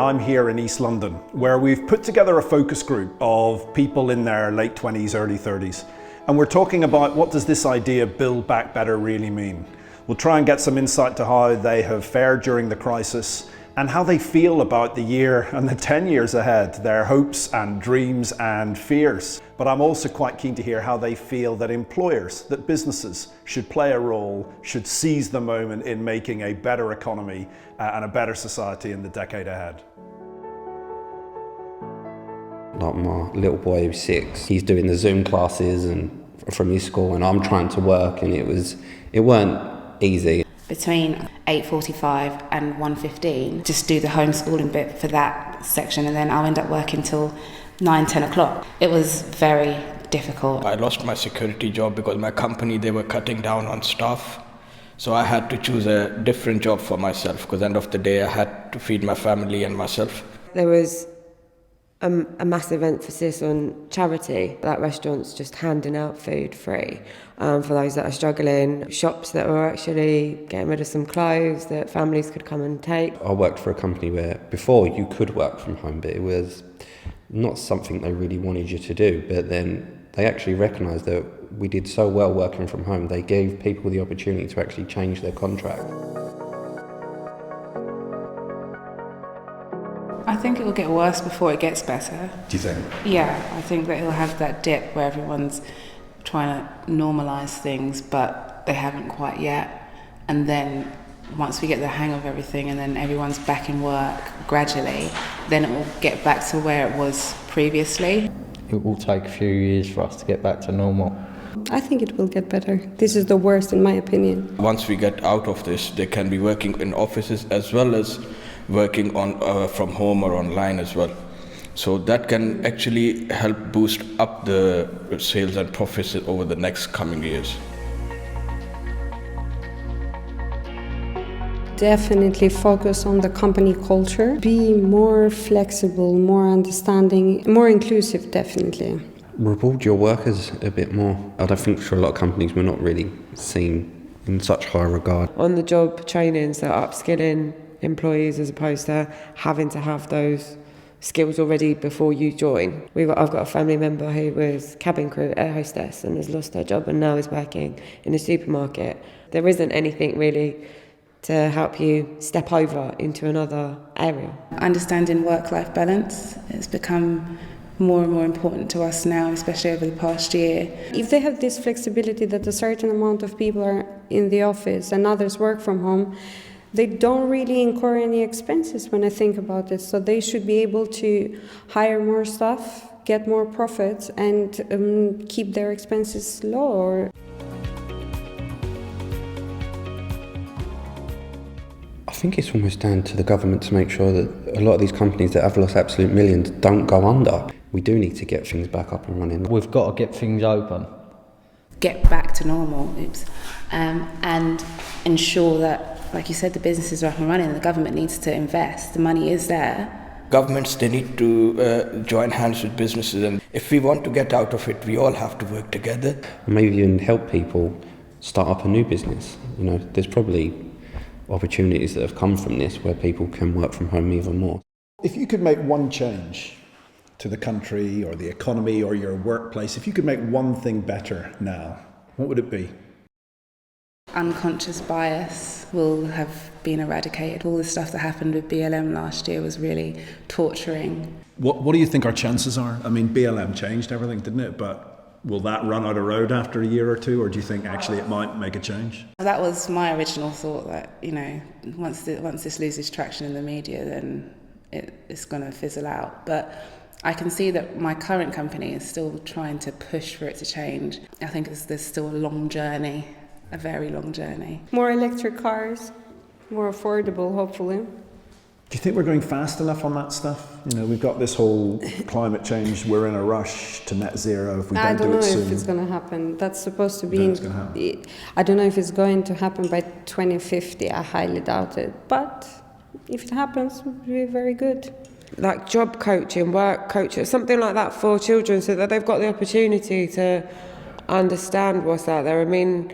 I'm here in East London, where we've put together a focus group of people in their late 20s, early 30s. And we're talking about what does this idea build back better really mean? We'll try and get some insight to how they have fared during the crisis and how they feel about the year and the 10 years ahead, their hopes and dreams and fears. But I'm also quite keen to hear how they feel that employers, that businesses should play a role, should seize the moment in making a better economy and a better society in the decade ahead. Like my little boy who's 6, he's doing the Zoom classes and from his school, and I'm trying to work, and it weren't easy. Between 8:45 and 1:15, just do the homeschooling bit for that section, and then I'll end up working till 9-10 o'clock. It was very difficult. I lost my security job because my company, they were cutting down on staff. So I had to choose a different job for myself, because at the end of the day I had to feed my family and myself. There was a massive emphasis on charity, like restaurants just handing out food free for those that are struggling, shops that were actually getting rid of some clothes that families could come and take. I worked for a company where before you could work from home, but it was not something they really wanted you to do. But then they actually recognised that we did so well working from home, they gave people the opportunity to actually change their contract. I think it will get worse before it gets better. Do you think? Yeah, I think that it'll have that dip where everyone's trying to normalise things, but they haven't quite yet. And then once we get the hang of everything and then everyone's back in work gradually, then it will get back to where it was previously. It will take a few years for us to get back to normal. I think it will get better. This is the worst in my opinion. Once we get out of this, they can be working in offices as well as working on from home or online as well. So that can actually help boost up the sales and profits over the next coming years. Definitely focus on the company culture. Be more flexible, more understanding, more inclusive, definitely. Reward your workers a bit more. I don't think for a lot of companies we're not really seen in such high regard. On the job trainings that are upskilling employees as opposed to having to have those skills already before you join. I've got a family member who was cabin crew, air hostess, and has lost her job and now is working in a supermarket. There isn't anything really to help you step over into another area. Understanding work-life balance has become more and more important to us now, especially over the past year. If they have this flexibility that a certain amount of people are in the office and others work from home, they don't really incur any expenses when I think about it. So they should be able to hire more staff, get more profits, and keep their expenses low. I think it's almost down to the government to make sure that a lot of these companies that have lost absolute millions don't go under. We do need to get things back up and running. We've got to get things open. Get back to normal, and ensure that, like you said, the businesses are up and running. The government needs to invest. The money is there. Governments, they need to join hands with businesses, and if we want to get out of it, we all have to work together. Maybe even help people start up a new business. You know, there's probably opportunities that have come from this where people can work from home even more. If you could make one change to the country or the economy or your workplace, if you could make one thing better now, what would it be? Unconscious bias will have been eradicated. All the stuff that happened with BLM last year was really torturing. What do you think our chances are? I mean, BLM changed everything, didn't it? But will that run out of road after a year or two, or do you think actually it might make a change? That was my original thought, that, you know, once this loses traction in the media, then it's going to fizzle out. But I can see that my current company is still trying to push for it to change. I think there's still a long journey, a very long journey. More electric cars, more affordable, hopefully. Do you think we're going fast enough on that stuff? You know, we've got this whole climate change, we're in a rush to net zero if we don't do it soon. I don't know if it's going to happen. That's supposed to be... I don't know if it's going to happen by 2050. I highly doubt it. But if it happens, it would be very good. Like job coaching, work coaching, something like that for children so that they've got the opportunity to understand what's out there. I mean,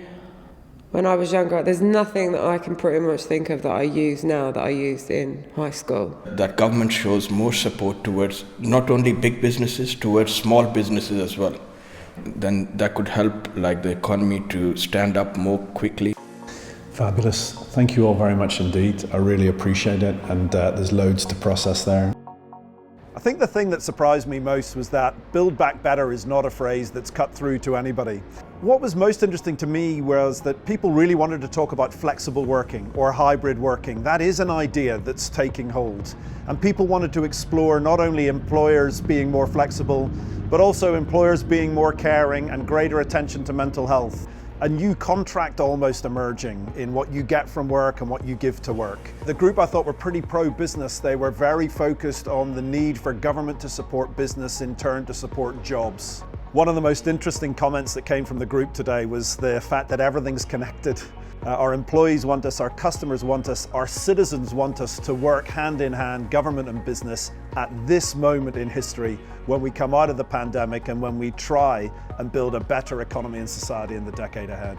When I was younger, there's nothing that I can pretty much think of that I use now that I used in high school. That government shows more support towards not only big businesses, towards small businesses as well. Then that could help like the economy to stand up more quickly. Fabulous. Thank you all very much indeed. I really appreciate it, and there's loads to process there. I think the thing that surprised me most was that Build Back Better is not a phrase that's cut through to anybody. What was most interesting to me was that people really wanted to talk about flexible working or hybrid working. That is an idea that's taking hold. And people wanted to explore not only employers being more flexible, but also employers being more caring and greater attention to mental health. A new contract almost emerging in what you get from work and what you give to work. The group I thought were pretty pro-business. They were very focused on the need for government to support business, in turn to support jobs. One of the most interesting comments that came from the group today was the fact that everything's connected. Our employees want us, our customers want us, our citizens want us to work hand in hand, government and business, at this moment in history when we come out of the pandemic and when we try and build a better economy and society in the decade ahead.